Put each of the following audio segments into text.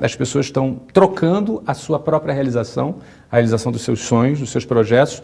As pessoas estão trocando a sua própria realização, a realização dos seus sonhos, dos seus projetos,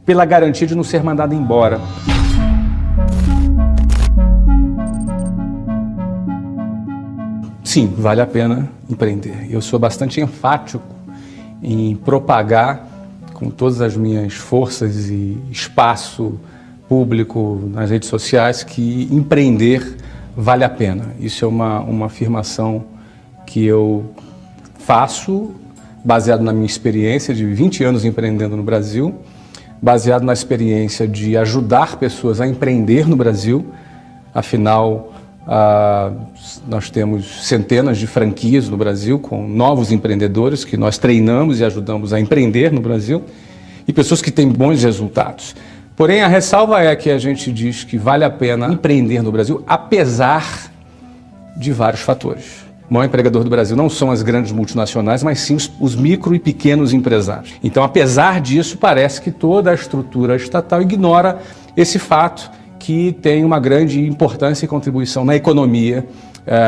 pela garantia de não ser mandado embora. Sim, vale a pena empreender. Eu sou bastante enfático em propagar com todas as minhas forças e espaço público nas redes sociais que empreender vale a pena. Isso é uma afirmação que eu faço baseado na minha experiência de 20 anos empreendendo no Brasil, baseado na experiência de ajudar pessoas a empreender no Brasil. Afinal, nós temos centenas de franquias no Brasil com novos empreendedores que nós treinamos e ajudamos a empreender no Brasil e pessoas que têm bons resultados. Porém, a ressalva é que a gente diz que vale a pena empreender no Brasil, apesar de vários fatores. O maior empregador do Brasil não são as grandes multinacionais, mas sim os micro e pequenos empresários. Então, apesar disso, parece que toda a estrutura estatal ignora esse fato que tem uma grande importância e contribuição na economia,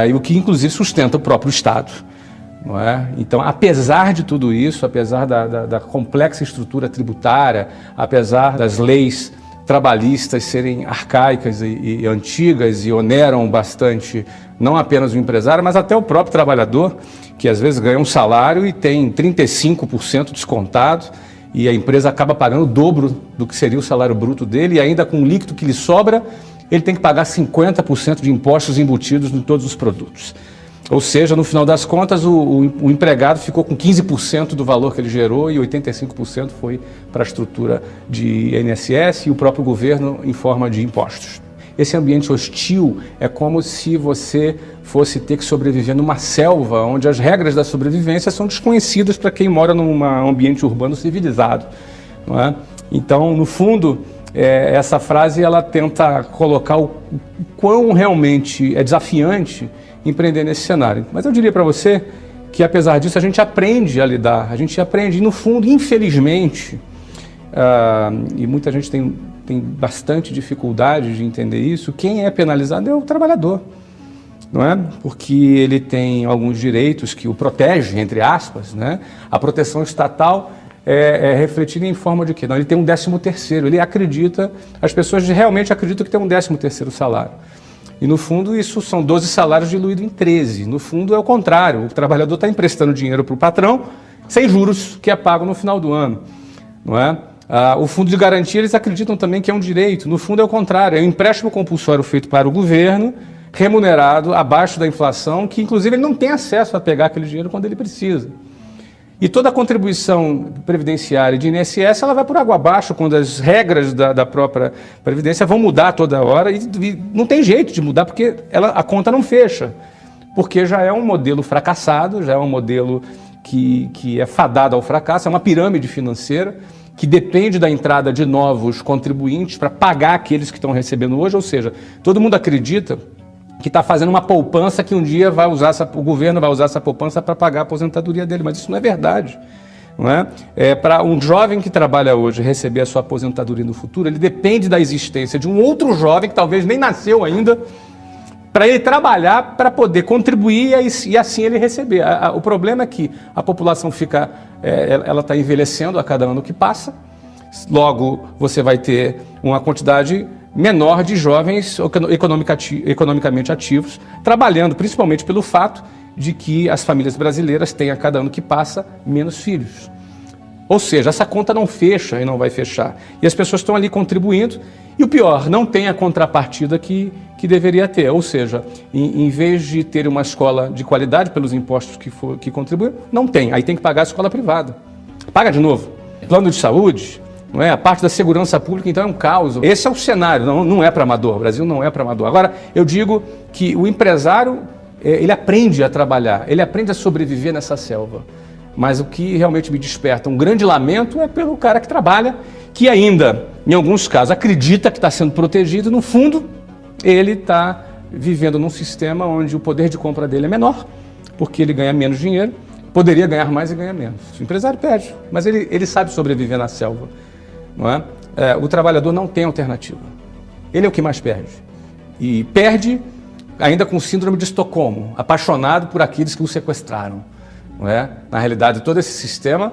e o que inclusive sustenta o próprio Estado. Não é? Então, apesar de tudo isso, apesar da complexa estrutura tributária, apesar das leis trabalhistas serem arcaicas e antigas e oneram bastante não apenas o empresário, mas até o próprio trabalhador, que às vezes ganha um salário e tem 35% descontado, e a empresa acaba pagando o dobro do que seria o salário bruto dele, e ainda com o líquido que lhe sobra, ele tem que pagar 50% de impostos embutidos em todos os produtos. Ou seja, no final das contas, o empregado ficou com 15% do valor que ele gerou e 85% foi para a estrutura de INSS e o próprio governo em forma de impostos. Esse ambiente hostil é como se você fosse ter que sobreviver numa selva onde as regras da sobrevivência são desconhecidas para quem mora num ambiente urbano civilizado. Não é? Então, no fundo, essa frase ela tenta colocar o quão realmente é desafiante empreender nesse cenário. Mas eu diria para você que, apesar disso, a gente aprende a lidar, a gente aprende, e no fundo, infelizmente, e muita gente tem bastante dificuldade de entender isso, quem é penalizado é o trabalhador, não é? Porque ele tem alguns direitos que o protegem, entre aspas, né? A proteção estatal é refletida em forma de quê? Não, ele tem um 13º, ele acredita, as pessoas realmente acreditam que tem um 13º salário. E, no fundo, isso são 12 salários diluídos em 13. No fundo, é o contrário. O trabalhador está emprestando dinheiro para o patrão sem juros, que é pago no final do ano. Não é? O fundo de garantia, eles acreditam também que é um direito. No fundo, é o contrário. É um empréstimo compulsório feito para o governo, remunerado abaixo da inflação, que, inclusive, ele não tem acesso a pegar aquele dinheiro quando ele precisa. E toda a contribuição previdenciária de INSS, ela vai por água abaixo quando as regras da própria Previdência vão mudar toda hora e não tem jeito de mudar porque a conta não fecha, porque já é um modelo fracassado, já é um modelo que é fadado ao fracasso, é uma pirâmide financeira que depende da entrada de novos contribuintes para pagar aqueles que estão recebendo hoje, ou seja, todo mundo acredita que está fazendo uma poupança que um dia o governo vai usar essa poupança para pagar a aposentadoria dele, mas isso não é verdade. Não é? Para um jovem que trabalha hoje receber a sua aposentadoria no futuro, ele depende da existência de um outro jovem que talvez nem nasceu ainda, para ele trabalhar, para poder contribuir e assim ele receber. O problema é que a população ela está envelhecendo a cada ano que passa, logo você vai ter uma quantidade menor de jovens economicamente ativos, trabalhando principalmente pelo fato de que as famílias brasileiras têm a cada ano que passa menos filhos. Ou seja, essa conta não fecha e não vai fechar. E as pessoas estão ali contribuindo e o pior, não tem a contrapartida que deveria ter. Ou seja, em vez de ter uma escola de qualidade pelos impostos que contribuem, não tem. Aí tem que pagar a escola privada. Paga de novo. Plano de saúde, não é? A parte da segurança pública, então, é um caos. Esse é o cenário, não é para amador. O Brasil não é para amador. Agora, eu digo que o empresário, ele aprende a trabalhar, ele aprende a sobreviver nessa selva. Mas o que realmente me desperta um grande lamento é pelo cara que trabalha, que ainda, em alguns casos, acredita que está sendo protegido, no fundo, ele está vivendo num sistema onde o poder de compra dele é menor, porque ele ganha menos dinheiro, poderia ganhar mais e ganha menos. O empresário perde, mas ele sabe sobreviver na selva. Não é? O trabalhador não tem alternativa. Ele é o que mais perde. E perde ainda com síndrome de Estocolmo, apaixonado por aqueles que o sequestraram. não é? Na realidade, todo esse sistema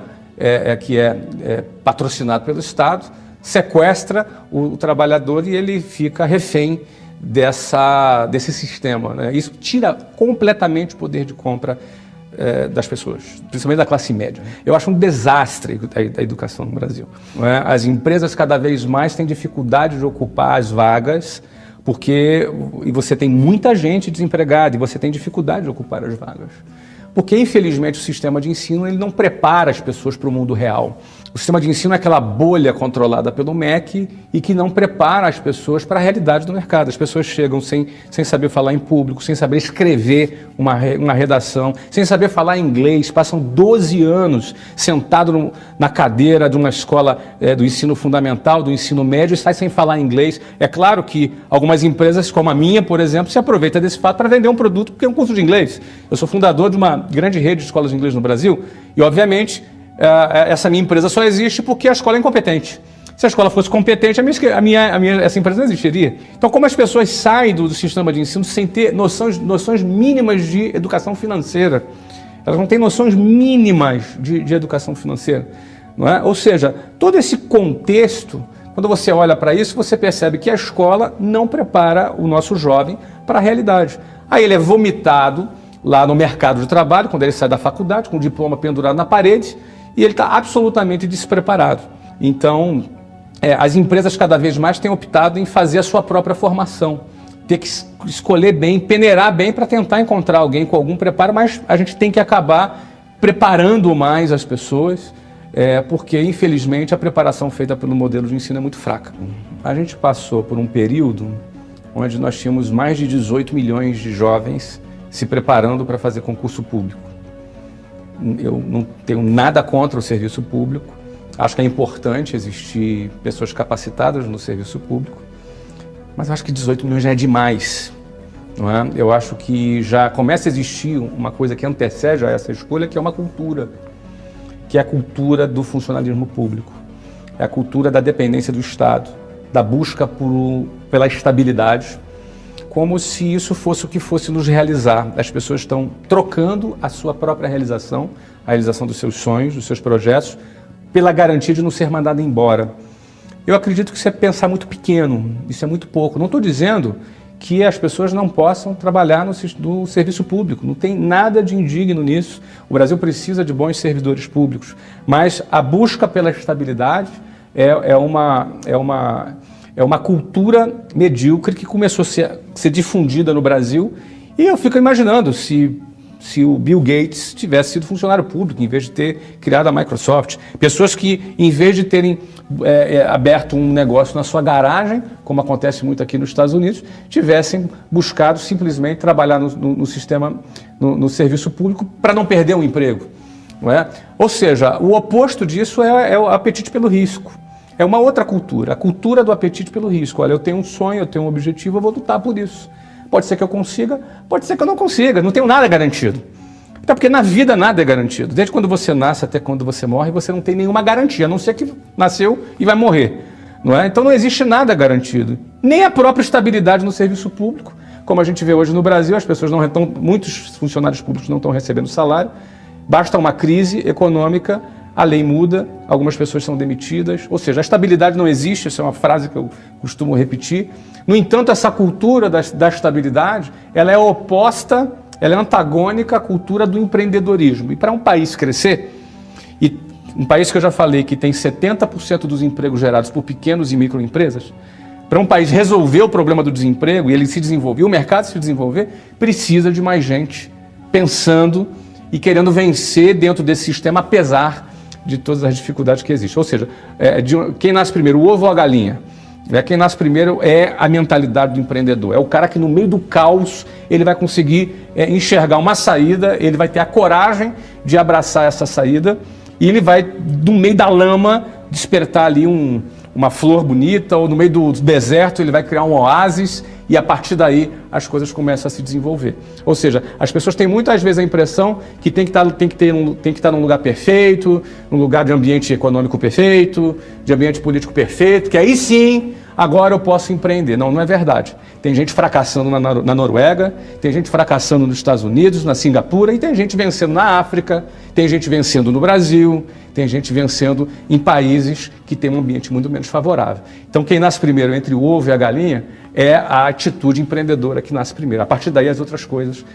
que é patrocinado pelo Estado sequestra o trabalhador e ele fica refém desse sistema, né? Isso tira completamente o poder de compra das pessoas, principalmente da classe média. Eu acho um desastre a educação no Brasil, não é? As empresas cada vez mais têm dificuldade de ocupar as vagas, e você tem muita gente desempregada e você tem dificuldade de ocupar as vagas. Porque, infelizmente, o sistema de ensino ele não prepara as pessoas para o mundo real. O sistema de ensino é aquela bolha controlada pelo MEC e que não prepara as pessoas para a realidade do mercado. As pessoas chegam sem saber falar em público, sem saber escrever uma redação, sem saber falar inglês, passam 12 anos sentado na cadeira de uma escola do ensino fundamental, do ensino médio, e sai sem falar inglês. É claro que algumas empresas, como a minha, por exemplo, se aproveitam desse fato para vender um produto porque é um curso de inglês. Eu sou fundador de uma grande rede de escolas de inglês no Brasil e, obviamente, essa minha empresa só existe porque a escola é incompetente. Se a escola fosse competente, essa empresa não existiria. Então, como as pessoas saem do sistema de ensino sem ter noções mínimas de educação financeira, elas não têm noções mínimas de educação financeira, não é? Ou seja, todo esse contexto, quando você olha para isso, você percebe que a escola não prepara o nosso jovem para a realidade. Aí ele é vomitado lá no mercado de trabalho, quando ele sai da faculdade, com o diploma pendurado na parede, e ele está absolutamente despreparado. Então, as empresas cada vez mais têm optado em fazer a sua própria formação, ter que escolher bem, peneirar bem para tentar encontrar alguém com algum preparo, mas a gente tem que acabar preparando mais as pessoas, porque, infelizmente, a preparação feita pelo modelo de ensino é muito fraca. A gente passou por um período onde nós tínhamos mais de 18 milhões de jovens se preparando para fazer concurso público. Eu não tenho nada contra o serviço público, acho que é importante existir pessoas capacitadas no serviço público, mas acho que 18 milhões já é demais, não é? Eu acho que já começa a existir uma coisa que antecede a essa escolha, que é uma cultura, que é a cultura do funcionalismo público, é a cultura da dependência do Estado, da busca pela estabilidade, como se isso fosse o que fosse nos realizar. As pessoas estão trocando a sua própria realização, a realização dos seus sonhos, dos seus projetos, pela garantia de não ser mandado embora. Eu acredito que isso é pensar muito pequeno, isso é muito pouco. Não estou dizendo que as pessoas não possam trabalhar no serviço público, não tem nada de indigno nisso. O Brasil precisa de bons servidores públicos, mas a busca pela estabilidade é uma cultura medíocre que começou a ser difundida no Brasil, e eu fico imaginando se o Bill Gates tivesse sido funcionário público, em vez de ter criado a Microsoft. Pessoas que, em vez de terem aberto um negócio na sua garagem, como acontece muito aqui nos Estados Unidos, tivessem buscado simplesmente trabalhar no sistema, no serviço público, para não perder um emprego, não é? Ou seja, o oposto disso é o apetite pelo risco. É uma outra cultura, a cultura do apetite pelo risco. Olha, eu tenho um sonho, eu tenho um objetivo, eu vou lutar por isso. Pode ser que eu consiga, pode ser que eu não consiga, não tenho nada garantido. Até porque na vida nada é garantido. Desde quando você nasce até quando você morre, você não tem nenhuma garantia, a não ser que nasceu e vai morrer, não é? Então não existe nada garantido. Nem a própria estabilidade no serviço público, como a gente vê hoje no Brasil, as pessoas muitos funcionários públicos não estão recebendo salário, basta uma crise econômica, a lei muda, algumas pessoas são demitidas, ou seja, a estabilidade não existe, essa é uma frase que eu costumo repetir. No entanto, essa cultura da estabilidade, ela é oposta, ela é antagônica à cultura do empreendedorismo. E para um país crescer, e um país que eu já falei que tem 70% dos empregos gerados por pequenos e microempresas, para um país resolver o problema do desemprego e ele se desenvolver, o mercado se desenvolver, precisa de mais gente pensando e querendo vencer dentro desse sistema, apesar de todas as dificuldades que existem. Ou seja, quem nasce primeiro, o ovo ou a galinha? Quem nasce primeiro é a mentalidade do empreendedor. É o cara que no meio do caos ele vai conseguir enxergar uma saída, ele vai ter a coragem de abraçar essa saída e ele vai, no meio da lama, despertar ali uma flor bonita, ou no meio do deserto ele vai criar um oásis e a partir daí as coisas começam a se desenvolver. Ou seja, as pessoas têm muitas vezes a impressão que tem que estar num lugar perfeito, num lugar de ambiente econômico perfeito, de ambiente político perfeito, que aí sim agora eu posso empreender. Não, não é verdade. Tem gente fracassando na Noruega, tem gente fracassando nos Estados Unidos, na Singapura, e tem gente vencendo na África, tem gente vencendo no Brasil, tem gente vencendo em países que têm um ambiente muito menos favorável. Então, quem nasce primeiro entre o ovo e a galinha é a atitude empreendedora que nasce primeiro. A partir daí, as outras coisas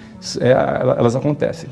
elas acontecem.